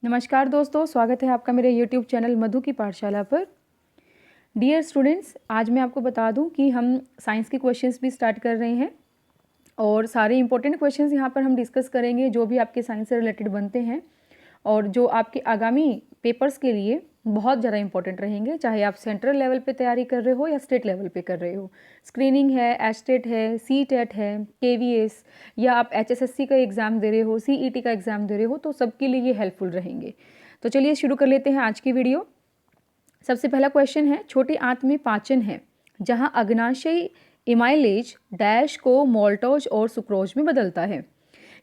नमस्कार दोस्तों, स्वागत है आपका मेरे YouTube चैनल मधु की पाठशाला पर। डियर स्टूडेंट्स, आज मैं आपको बता दूं कि हम साइंस के क्वेश्चंस भी स्टार्ट कर रहे हैं और सारे इंपॉर्टेंट क्वेश्चंस यहां पर हम डिस्कस करेंगे जो भी आपके साइंस से रिलेटेड बनते हैं और जो आपके आगामी पेपर्स के लिए बहुत ज़्यादा इंपॉर्टेंट रहेंगे, चाहे आप सेंट्रल लेवल पे तैयारी कर रहे हो या स्टेट लेवल पे कर रहे हो। स्क्रीनिंग है, एस्टेट है, सी टेट है, केवीएस या आप एचएसएससी का एग्ज़ाम दे रहे हो, सीईटी का एग्ज़ाम दे रहे हो, तो सबके लिए ये हेल्पफुल रहेंगे। तो चलिए शुरू कर लेते हैं आज की वीडियो। सबसे पहला क्वेश्चन है, छोटी आंत में पाचन है जहाँ अग्नाशयी इमाइलेज डैश को मोल्टोज और सुक्रोज में बदलता है।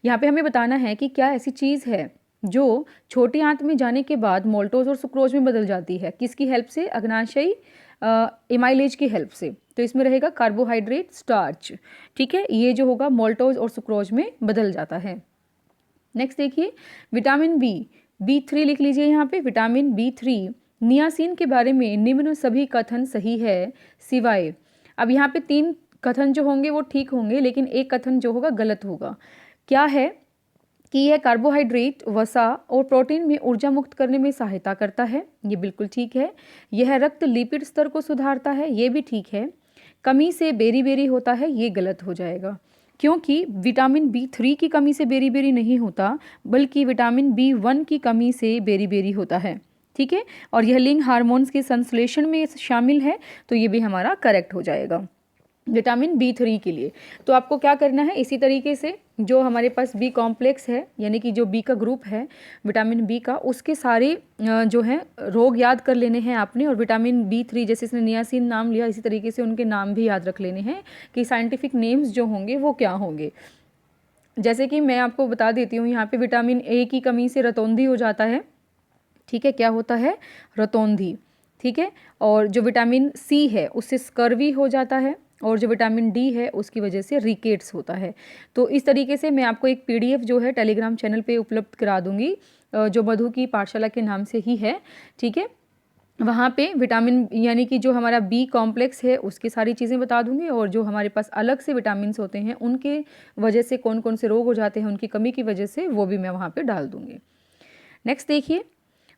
यहाँ पे हमें बताना है कि क्या ऐसी चीज़ है जो छोटी आंत में जाने के बाद मोल्टोज और सुक्रोज में बदल जाती है। किसकी हेल्प से? अग्नाशयी इमाइलेज की हेल्प से। तो इसमें रहेगा कार्बोहाइड्रेट, स्टार्च। ठीक है, ये जो होगा मोल्टोज और सुक्रोज में बदल जाता है। नेक्स्ट देखिए, विटामिन B3 लिख लीजिए यहाँ पे। विटामिन B3 नियासिन के बारे में निम्न सभी कथन सही है सिवाय। अब यहाँ पे 3 कथन जो होंगे वो ठीक होंगे, लेकिन एक कथन जो होगा गलत होगा। क्या है कि यह कार्बोहाइड्रेट, वसा और प्रोटीन में ऊर्जा मुक्त करने में सहायता करता है, ये बिल्कुल ठीक है। यह रक्त लिपिड स्तर को सुधारता है, ये भी ठीक है। कमी से बेरी बेरी होता है, ये गलत हो जाएगा, क्योंकि विटामिन B3 की कमी से बेरी बेरी नहीं होता, बल्कि विटामिन B1 की कमी से बेरी बेरी होता है। ठीक है, और यह लिंग हार्मोन्स के संश्लेषण में शामिल है, तो ये भी हमारा करेक्ट हो जाएगा विटामिन B3 के लिए। तो आपको क्या करना है, इसी तरीके से जो हमारे पास बी कॉम्प्लेक्स है, यानी कि जो बी का ग्रुप है विटामिन बी का, उसके सारे जो हैं रोग याद कर लेने हैं आपने। और विटामिन B3 जैसे इसने नियासिन नाम लिया, इसी तरीके से उनके नाम भी याद रख लेने हैं कि साइंटिफिक नेम्स जो होंगे वो क्या होंगे। जैसे कि मैं आपको बता देती हूँ, यहाँ पे विटामिन ए की कमी से रतौंधी हो जाता है। ठीक है, क्या होता है? रतौंधी। ठीक है, और जो विटामिन सी है उससे स्कर्वी हो जाता है, और जो विटामिन डी है उसकी वजह से रिकेट्स होता है। तो इस तरीके से मैं आपको एक PDF जो है टेलीग्राम चैनल पे उपलब्ध करा दूंगी, जो मधु की पाठशाला के नाम से ही है। ठीक है, वहाँ पे विटामिन यानी कि जो हमारा बी कॉम्प्लेक्स है उसकी सारी चीज़ें बता दूंगी, और जो हमारे पास अलग से विटामिन होते हैं उनके वजह से कौन कौन से रोग हो जाते हैं उनकी कमी की वजह से, वो भी मैं वहाँ पर डाल दूँगी। नेक्स्ट देखिए,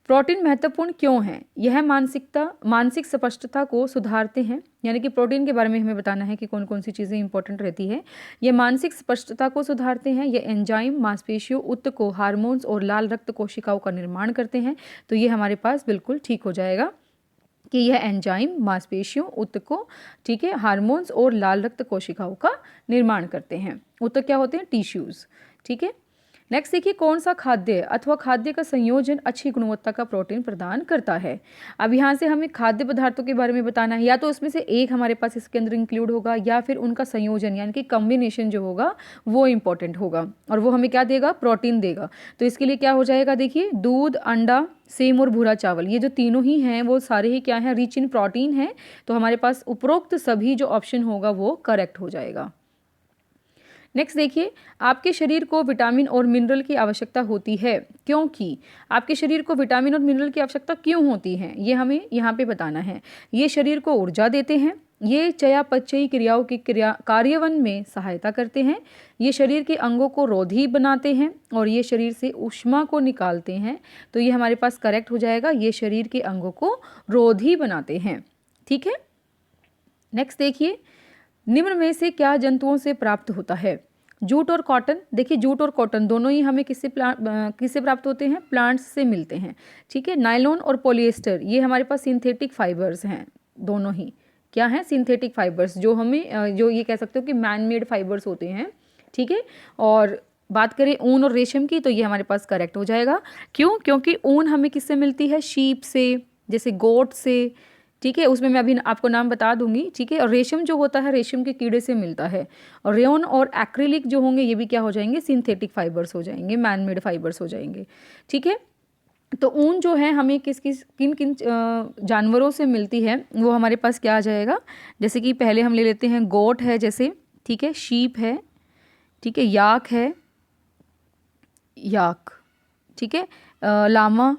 प्रोटीन महत्वपूर्ण क्यों है? यह मानसिक स्पष्टता को सुधारते हैं, यानी कि प्रोटीन के बारे में हमें बताना है कि कौन कौन सी चीज़ें इंपॉर्टेंट रहती है। ये मानसिक स्पष्टता को सुधारते हैं, ये एंजाइम मांसपेशियों, उत्तकों, हार्मोन्स और लाल रक्त कोशिकाओं का निर्माण करते हैं। तो ये हमारे पास बिल्कुल ठीक हो जाएगा कि यह एंजाइम मांसपेशियों, उत्तकों, ठीक है, हार्मोन्स और लाल रक्त कोशिकाओं का निर्माण करते हैं। उत्तक क्या होते हैं? टिश्यूज़। ठीक है, नेक्स्ट देखिए, कौन सा खाद्य अथवा खाद्य का संयोजन अच्छी गुणवत्ता का प्रोटीन प्रदान करता है। अब यहाँ से हमें खाद्य पदार्थों के बारे में बताना है, या तो उसमें से एक हमारे पास इसके अंदर इंक्लूड होगा, या फिर उनका संयोजन यानी कि कॉम्बिनेशन जो होगा वो इंपॉर्टेंट होगा, और वो हमें क्या देगा? प्रोटीन देगा। तो इसके लिए क्या हो जाएगा? देखिए, दूध, अंडा, सेम और भूरा चावल, ये जो तीनों ही हैं वो सारे ही क्या हैं? रिच इन प्रोटीन है। तो हमारे पास उपरोक्त सभी जो ऑप्शन होगा वो करेक्ट हो जाएगा। नेक्स्ट देखिए, आपके शरीर को विटामिन और मिनरल की आवश्यकता होती है, क्योंकि आपके शरीर को विटामिन और मिनरल की आवश्यकता क्यों होती है ये हमें यहाँ पे बताना है। ये शरीर को ऊर्जा देते हैं, ये चयापचयी क्रियाओं के कार्यान्वयन में सहायता करते हैं, ये शरीर के अंगों को रोधी बनाते हैं, और ये शरीर से ऊष्मा को निकालते हैं। तो ये हमारे पास करेक्ट हो जाएगा, ये शरीर के अंगों को रोधी बनाते हैं। ठीक है, नेक्स्ट देखिए, निम्न में से क्या जंतुओं से प्राप्त होता है? जूट और कॉटन। देखिए, जूट और कॉटन दोनों ही हमें किससे प्राप्त होते हैं? प्लांट्स से मिलते हैं। ठीक है, नायलॉन और पॉलिएस्टर ये हमारे पास सिंथेटिक फाइबर्स हैं, दोनों ही क्या हैं? सिंथेटिक फाइबर्स, जो हमें जो ये कह सकते हो कि मैन मेड फाइबर्स होते हैं। ठीक है, और बात करें ऊन और रेशम की, तो ये हमारे पास करेक्ट हो जाएगा। क्यों? क्योंकि ऊन हमें किससे मिलती है? शीप से, जैसे गोट से। ठीक है, उसमें मैं अभी आपको नाम बता दूंगी। ठीक है, और रेशम जो होता है रेशम के कीड़े से मिलता है। और रेयन और एक्रिलिक जो होंगे ये भी क्या हो जाएंगे? सिंथेटिक फाइबर्स हो जाएंगे, मैन मेड फाइबर्स हो जाएंगे। ठीक है, तो ऊन जो है हमें किन किन जानवरों से मिलती है वो हमारे पास क्या आ जाएगा? जैसे कि पहले हम ले लेते हैं गोट है जैसे, ठीक है, शीप है, ठीक है, याक है, याक, ठीक है, लामा,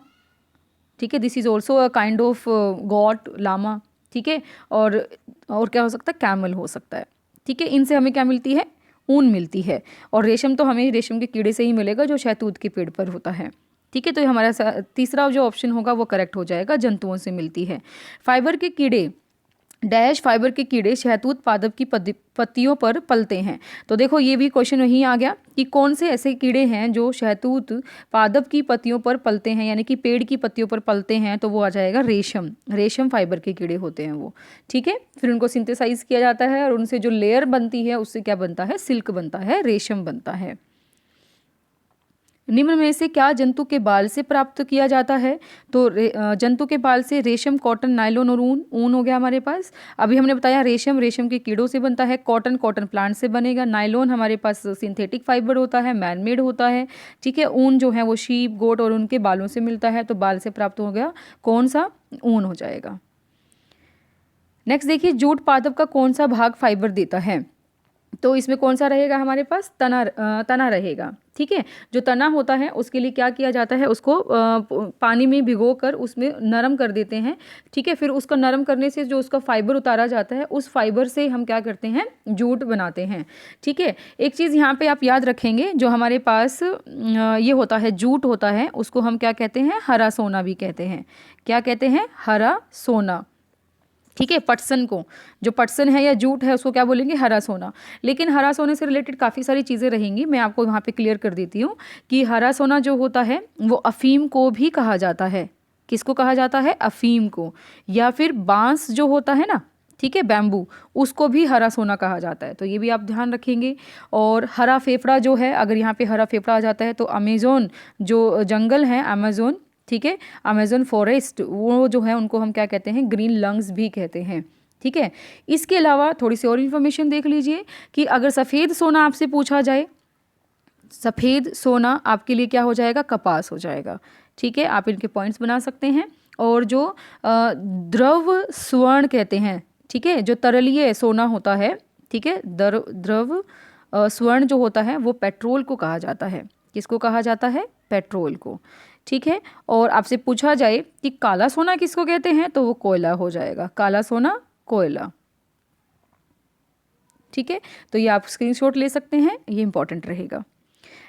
ठीक है, this is also a kind of goat, llama. ठीक है, और क्या हो सकता है? कैमल हो सकता है। ठीक है, इनसे हमें क्या मिलती है? ऊन मिलती है। और रेशम तो हमें रेशम के कीड़े से ही मिलेगा जो शहतूत के पेड़ पर होता है। ठीक है, तो ये हमारा तीसरा जो ऑप्शन होगा वो करेक्ट हो जाएगा, जंतुओं से मिलती है। फाइबर के कीड़े डैश फाइबर के कीड़े शहतूत पादप की पत्तियों पर पलते हैं। तो देखो ये भी क्वेश्चन वहीं आ गया कि कौन से ऐसे कीड़े हैं जो शहतूत पादप की पत्तियों पर पलते हैं, यानी कि पेड़ की पत्तियों पर पलते हैं, तो वो आ जाएगा रेशम। रेशम फाइबर के कीड़े होते हैं वो, ठीक है। फिर उनको सिंथेसाइज किया जाता है और उनसे जो लेयर बनती है उससे क्या बनता है, सिल्क बनता है, रेशम बनता है। निम्न में से क्या जंतु के बाल से प्राप्त किया जाता है? तो जंतु के बाल से रेशम, कॉटन, नायलॉन और ऊन। ऊन हो गया हमारे पास। अभी हमने बताया रेशम रेशम के कीड़ों से बनता है, कॉटन कॉटन प्लांट से बनेगा, नायलॉन हमारे पास सिंथेटिक फाइबर होता है, मैनमेड होता है, ठीक है। ऊन जो है वो शीप, गोट और उनके बालों से मिलता है, तो बाल से प्राप्त हो गया कौन सा, ऊन हो जाएगा। नेक्स्ट देखिए, जूट पादप का कौन सा भाग फाइबर देता है? तो इसमें कौन सा रहेगा हमारे पास, तना रहेगा, ठीक है। जो तना होता है उसके लिए क्या किया जाता है, उसको पानी में भिगोकर उसमें नरम कर देते हैं, ठीक है। फिर उसका नरम करने से जो उसका फाइबर उतारा जाता है, उस फाइबर से हम क्या करते हैं, जूट बनाते हैं, ठीक है। एक चीज़ यहाँ पे आप याद रखेंगे, जो हमारे पास ये होता है जूट होता है, उसको हम क्या कहते हैं, हरा सोना भी कहते हैं। क्या कहते हैं, हरा सोना, ठीक है। पटसन को, जो पटसन है या जूट है उसको क्या बोलेंगे, हरा सोना। लेकिन हरा सोने से रिलेटेड काफ़ी सारी चीज़ें रहेंगी, मैं आपको वहाँ पे क्लियर कर देती हूँ कि हरा सोना जो होता है वो अफीम को भी कहा जाता है। किसको कहा जाता है, अफीम को। या फिर बांस जो होता है ना, ठीक है, बैम्बू, उसको भी हरा सोना कहा जाता है, तो ये भी आप ध्यान रखेंगे। और हरा फेफड़ा जो है, अगर यहाँ पे हरा फेफड़ा आ जाता है तो अमेज़ोन जो जंगल है, अमेज़ोन, ठीक है, अमेज़न फॉरेस्ट, वो जो है उनको हम क्या कहते हैं, ग्रीन लंग्स भी कहते हैं, ठीक है। इसके अलावा थोड़ी सी और इन्फॉर्मेशन देख लीजिए कि अगर सफ़ेद सोना आपसे पूछा जाए, सफ़ेद सोना आपके लिए क्या हो जाएगा, कपास हो जाएगा, ठीक है। आप इनके पॉइंट्स बना सकते हैं। और जो द्रव स्वर्ण कहते हैं, ठीक है, जो तरलीय सोना होता है, ठीक है, द्रव स्वर्ण जो होता है वो पेट्रोल को कहा जाता है। किसको कहा जाता है, पेट्रोल को, ठीक है। और आपसे पूछा जाए कि काला सोना किसको कहते हैं, तो वो कोयला हो जाएगा, काला सोना कोयला, ठीक है। तो ये आप स्क्रीनशॉट ले सकते हैं, ये इंपॉर्टेंट रहेगा।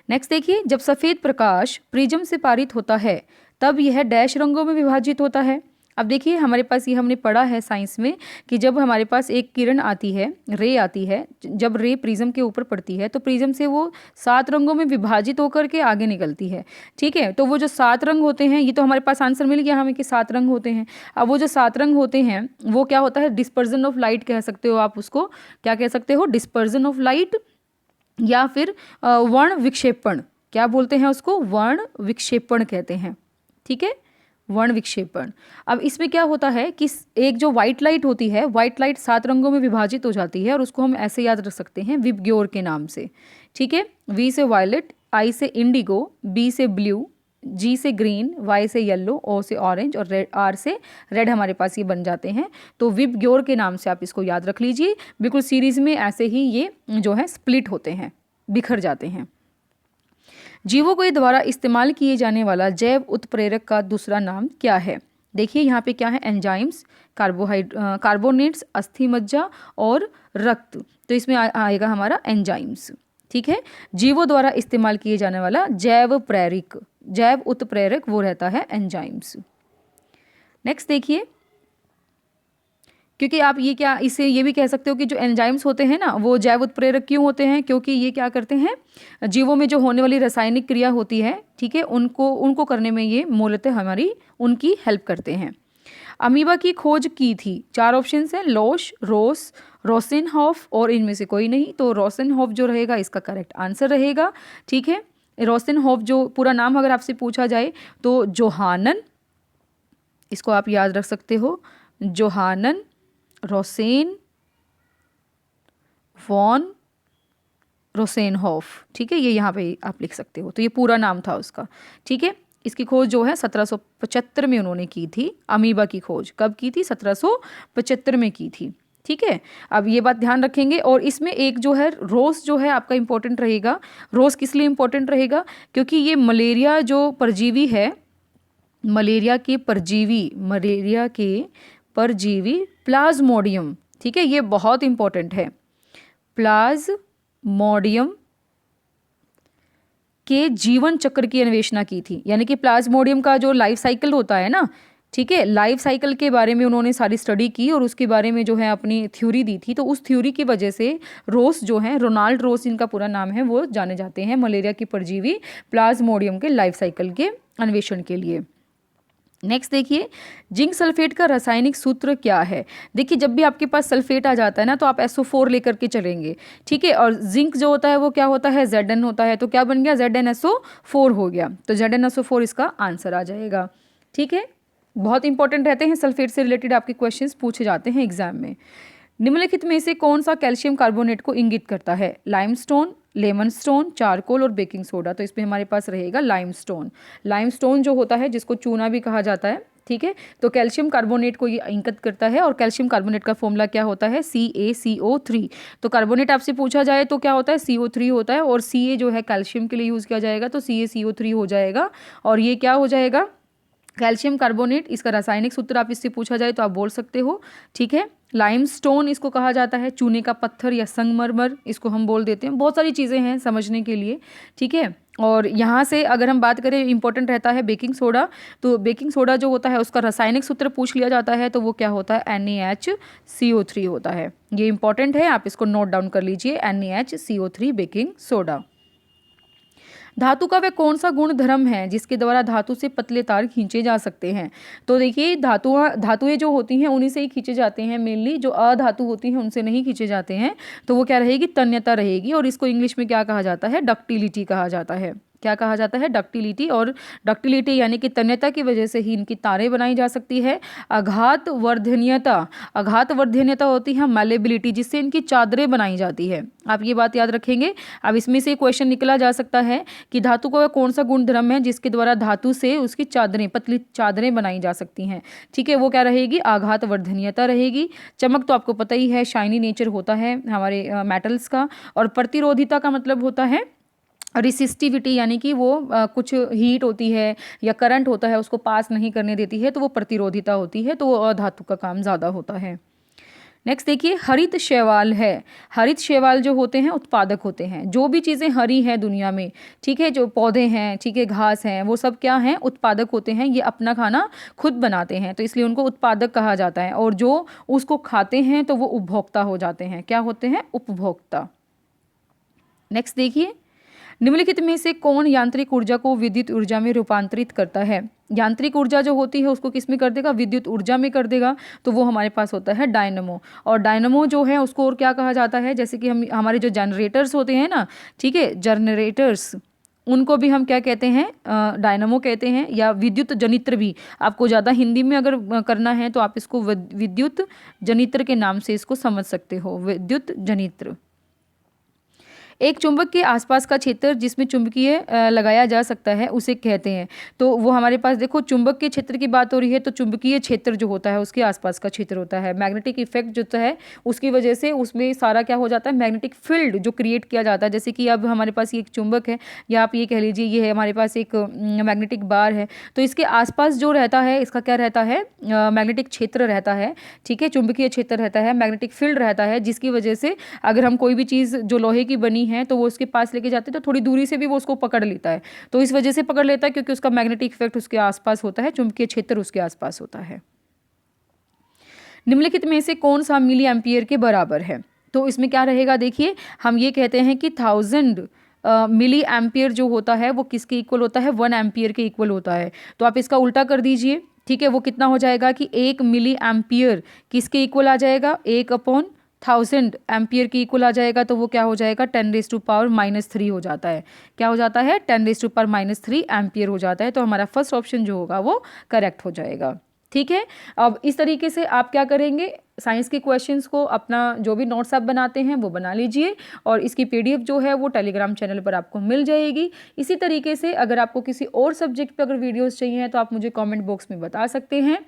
नेक्स्ट देखिए, जब सफ़ेद प्रकाश प्रिज्म से पारित होता है तब यह डैश रंगों में विभाजित होता है। अब देखिए हमारे पास ये हमने पढ़ा है साइंस में कि जब हमारे पास एक किरण आती है, रे आती है, जब रे प्रिज्म के ऊपर पड़ती है तो प्रिज्म से वो 7 रंगों में विभाजित होकर के आगे निकलती है, ठीक है। तो वो जो 7 रंग होते हैं, ये तो हमारे पास आंसर मिल गया हमें कि 7 रंग होते हैं। अब वो जो 7 रंग होते हैं वो क्या होता है, डिस्पर्जन ऑफ लाइट कह सकते हो आप उसको, क्या कह सकते हो, डिस्पर्जन ऑफ लाइट, या फिर वर्ण विक्षेपण, क्या बोलते हैं उसको, वर्ण विक्षेपण कहते हैं, ठीक है, वर्ण विक्षेपण। अब इसमें क्या होता है कि एक जो व्हाइट लाइट होती है, व्हाइट लाइट 7 रंगों में विभाजित हो जाती है और उसको हम ऐसे याद रख सकते हैं विबग्योर के नाम से, ठीक है। वी से वायलेट, आई से इंडिगो, बी से ब्लू, जी से ग्रीन, वाई से येलो, ओ से ऑरेंज और रेड, आर से रेड हमारे पास ये बन जाते हैं। तो विबग्योर के नाम से आप इसको याद रख लीजिए। बिल्कुल सीरीज में ऐसे ही ये जो है स्प्लिट होते हैं, बिखर जाते हैं। जीवों के द्वारा इस्तेमाल किए जाने वाला जैव उत्प्रेरक का दूसरा नाम क्या है? देखिए यहाँ पे क्या है, एंजाइम्स, कार्बोनेट्स, अस्थि मज्जा और रक्त, तो इसमें आएगा हमारा एंजाइम्स, ठीक है। जीवों द्वारा इस्तेमाल किए जाने वाला जैव उत्प्रेरक वो रहता है एंजाइम्स। नेक्स्ट देखिए, क्योंकि आप ये क्या, इससे ये भी कह सकते हो कि जो एंजाइम्स होते हैं ना वो जैव उत्प्रेरक क्यों होते हैं, क्योंकि ये क्या करते हैं, जीवों में जो होने वाली रासायनिक क्रिया होती है, ठीक है, उनको करने में ये मूलतः हमारी उनकी हेल्प करते हैं। अमीबा की खोज की थी, 4 ऑप्शन हैं, लोश, रोस, रोसेनहॉफ और इनमें से कोई नहीं। तो रोसेनहॉफ जो रहेगा इसका करेक्ट आंसर रहेगा, ठीक है। रोसेनहॉफ जो पूरा नाम अगर आपसे पूछा जाए तो जोहानन, इसको आप याद रख सकते हो, जोहानन रोसेन वॉन रोसेनहॉफ, ठीक है, ये यहाँ पे आप लिख सकते हो, तो ये पूरा नाम था उसका, ठीक है। इसकी खोज जो है 1775 में उन्होंने की थी। अमीबा की खोज कब की थी, 1775 में की थी, ठीक है। अब ये बात ध्यान रखेंगे। और इसमें एक जो है रोस जो है आपका इंपॉर्टेंट रहेगा। रोस किस लिए इंपॉर्टेंट रहेगा, क्योंकि ये मलेरिया जो परजीवी है, मलेरिया के परजीवी प्लाज्मोडियम, ठीक है, ये बहुत इंपॉर्टेंट है, प्लाज्मोडियम, ठीक है, ये बहुत इंपॉर्टेंट है, प्लाज्मोडियम, ठीक है, ये बहुत इंपॉर्टेंट है, प्लाज्मोडियम, ठीक है, ये बहुत इंपॉर्टेंट है, प्लाज्मोडियम, ठीक है, ये बहुत इंपॉर्टेंट है, प्लाज्मोडियम, ठीक है, ये बहुत इंपॉर्टेंट है, प्लाज्मोडियम, के जीवन चक्र की अन्वेषणा की थी, यानी कि प्लाज्मोडियम का जो लाइफ साइकिल होता है ना, ठीक है, लाइफ साइकिल के बारे में उन्होंने सारी स्टडी की और उसके बारे में जो है अपनी थ्योरी दी थी। तो उस थ्योरी की वजह से रोस जो है, रोनाल्ड रोस इनका पूरा नाम है, वो जाने जाते हैं मलेरिया की परजीवी प्लाज्मोडियम के लाइफ साइकिल के अन्वेषण के लिए। नेक्स्ट देखिए, जिंक सल्फेट का रासायनिक सूत्र क्या है। देखिए, जब भी आपके पास सल्फेट आ जाता है ना, तो आप SO4 लेकर के चलेंगे, ठीक है, और जिंक जो होता है वो क्या होता है, Zn होता है, तो क्या बन गया, ZnSO4 हो गया, तो ZnSO4 इसका आंसर आ जाएगा। ठीक है, बहुत इंपॉर्टेंट रहते हैं सल्फेट से रिलेटेड, आपके क्वेश्चंस पूछे जाते हैं एग्जाम में। निम्नलिखित में से कौन सा कैल्शियम कार्बोनेट को इंगित करता है, लाइमस्टोन, लेमन स्टोन, चारकोल और बेकिंग सोडा। तो इसमें हमारे पास रहेगा लाइमस्टोन। लाइमस्टोन जो होता है, जिसको चूना भी कहा जाता है, ठीक है, तो कैल्शियम कार्बोनेट को ये इंगित करता है। और कैल्शियम कार्बोनेट का फॉर्मूला क्या होता है, CaCO3। तो कार्बोनेट आपसे पूछा जाए तो क्या होता है, CO3 होता है, और Ca जो है कैल्शियम के लिए यूज़ किया जाएगा, तो CaCO3 हो जाएगा। और ये क्या हो जाएगा, कैल्शियम कार्बोनेट। इसका रासायनिक सूत्र आप इससे पूछा जाए तो आप बोल सकते हो, ठीक है। लाइमस्टोन इसको कहा जाता है, चूने का पत्थर या संगमरमर इसको हम बोल देते हैं। बहुत सारी चीज़ें हैं समझने के लिए, ठीक है। और यहाँ से अगर हम बात करें, इंपॉर्टेंट रहता है बेकिंग सोडा। तो बेकिंग सोडा जो होता है उसका रासायनिक सूत्र पूछ लिया जाता है, तो वो क्या होता है, NaHCO3 होता है। ये इंपॉर्टेंट है, आप इसको नोट डाउन कर लीजिए, NaHCO3 बेकिंग सोडा। धातु का वह कौन सा गुण धर्म है जिसके द्वारा धातु से पतले तार खींचे जा सकते हैं। तो देखिए, धातुएं जो होती हैं उन्हीं से ही खींचे जाते हैं मेनली, जो अधातु होती हैं उनसे नहीं खींचे जाते हैं। तो वो क्या रहेगी, तन्यता रहेगी। और इसको इंग्लिश में क्या कहा जाता है, डक्टिलिटी कहा जाता है। क्या कहा जाता है, डक्टिलिटी। और डक्टिलिटी यानी कि तन्यता की वजह से ही इनकी तारें बनाई जा सकती है। आघात वर्धनीयता होती है मैलेबिलिटी, जिससे इनकी चादरें बनाई जाती है। आप ये बात याद रखेंगे। अब इसमें से क्वेश्चन निकला जा सकता है कि धातु का कौन सा गुण धर्म है जिसके द्वारा धातु से उसकी चादरें, पतली चादरें बनाई जा सकती हैं, ठीक है। वो क्या रहेगी, आघात वर्धनीयता रहेगी। चमक तो आपको पता ही है, शाइनी नेचर होता है हमारे मेटल्स का। और प्रतिरोधिता का मतलब होता है रेसिस्टिविटी, यानी कि वो कुछ हीट होती है या करंट होता है उसको पास नहीं करने देती है, तो वो प्रतिरोधिता होती है। तो वो अधातु का काम ज़्यादा होता है। नेक्स्ट देखिए, हरित शैवाल है। हरित शैवाल जो होते हैं उत्पादक होते हैं। जो भी चीज़ें हरी हैं दुनिया में, ठीक है, जो पौधे हैं, ठीक है, घास हैं, वो सब क्या हैं, उत्पादक होते हैं। ये अपना खाना खुद बनाते हैं, तो इसलिए उनको उत्पादक कहा जाता है। और जो उसको खाते हैं तो वो उपभोक्ता हो जाते हैं। क्या होते हैं, उपभोक्ता। नेक्स्ट देखिए, निम्नलिखित में से कौन यांत्रिक ऊर्जा को विद्युत ऊर्जा में रूपांतरित करता है। यांत्रिक ऊर्जा जो होती है उसको किस में कर देगा, विद्युत ऊर्जा में कर देगा। तो वो हमारे पास होता है डायनमो। और डायनमो जो है उसको और क्या कहा जाता है, जैसे कि हम हमारे जो जनरेटर्स होते हैं ना, ठीक है, जनरेटर्स, उनको भी हम क्या कहते हैं, डायनमो कहते हैं, या विद्युत जनित्र भी। आपको ज़्यादा हिंदी में अगर करना है तो आप इसको विद्युत जनित्र के नाम से इसको समझ सकते हो, विद्युत जनित्र। एक चुंबक के आसपास का क्षेत्र जिसमें चुंबकीय लगाया जा सकता है उसे कहते हैं। तो वो हमारे पास देखो, चुंबक के क्षेत्र की बात हो रही है, तो चुंबकीय क्षेत्र जो होता है उसके आसपास का क्षेत्र होता है। मैग्नेटिक इफेक्ट जो है उसकी वजह से उसमें सारा क्या हो जाता है, मैग्नेटिक फील्ड जो क्रिएट किया जाता है। जैसे कि अब हमारे पास ये एक चुंबक है, या आप ये कह लीजिए ये है हमारे पास एक मैग्नेटिक बार है, तो इसके आसपास जो रहता है इसका क्या रहता है, मैग्नेटिक क्षेत्र रहता है, ठीक है, चुंबकीय क्षेत्र रहता है, मैग्नेटिक फील्ड रहता है, जिसकी वजह से अगर हम कोई भी चीज़ जो लोहे की बनी है तो वो उसके पास लेके जाते हैं तो थोड़ी दूरी से भी वो उसको पकड़ लेता है। तो इस वजह से पकड़ लेता है क्योंकि उसका मैग्नेटिक इफेक्ट उसके आसपास होता है, चुंबकीय क्षेत्र उसके आसपास होता है। निम्नलिखित में से कौन सा मिली एम्पियर के बराबर है। तो इसमें क्या रहेगा, देखिए, हम ये कहते हैं कि 1000 मिली एम्पियर जो होता है वो किसके इक्वल होता है, 1 एम्पियर के इक्वल होता है। तो आप इसका उल्टा कर दीजिए, ठीक है। वो कितना हो जाएगा कि 1 मिली एम्पियर किसके इक्वल आ जाएगा, 1/1000 एम्पियर की इक्वल आ जाएगा। तो वो क्या हो जाएगा, 10⁻³ हो जाता है। क्या हो जाता है, 10⁻³ एम्पियर हो जाता है। तो हमारा फर्स्ट ऑप्शन जो होगा वो करेक्ट हो जाएगा, ठीक है। अब इस तरीके से आप क्या करेंगे, साइंस के क्वेश्चंस को अपना जो भी नोट्स आप बनाते हैं वो बना लीजिए, और इसकी PDF जो है वो टेलीग्राम चैनल पर आपको मिल जाएगी। इसी तरीके से अगर आपको किसी और सब्जेक्ट पे अगर वीडियोस चाहिए तो आप मुझे कमेंट बॉक्स में बता सकते हैं,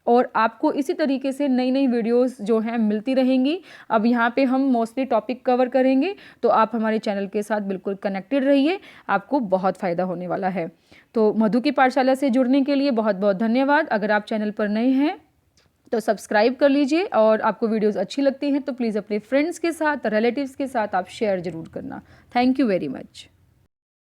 और आपको इसी तरीके से नई नई वीडियोस जो हैं मिलती रहेंगी। अब यहाँ पे हम मोस्टली टॉपिक कवर करेंगे, तो आप हमारे चैनल के साथ बिल्कुल कनेक्टेड रहिए, आपको बहुत फ़ायदा होने वाला है। तो मधु की पाठशाला से जुड़ने के लिए बहुत बहुत धन्यवाद। अगर आप चैनल पर नए हैं तो सब्सक्राइब कर लीजिए, और आपको वीडियोस अच्छी लगती हैं तो प्लीज़ अपने फ्रेंड्स के साथ, रिलेटिव्स के साथ आप शेयर ज़रूर करना। Thank you very much.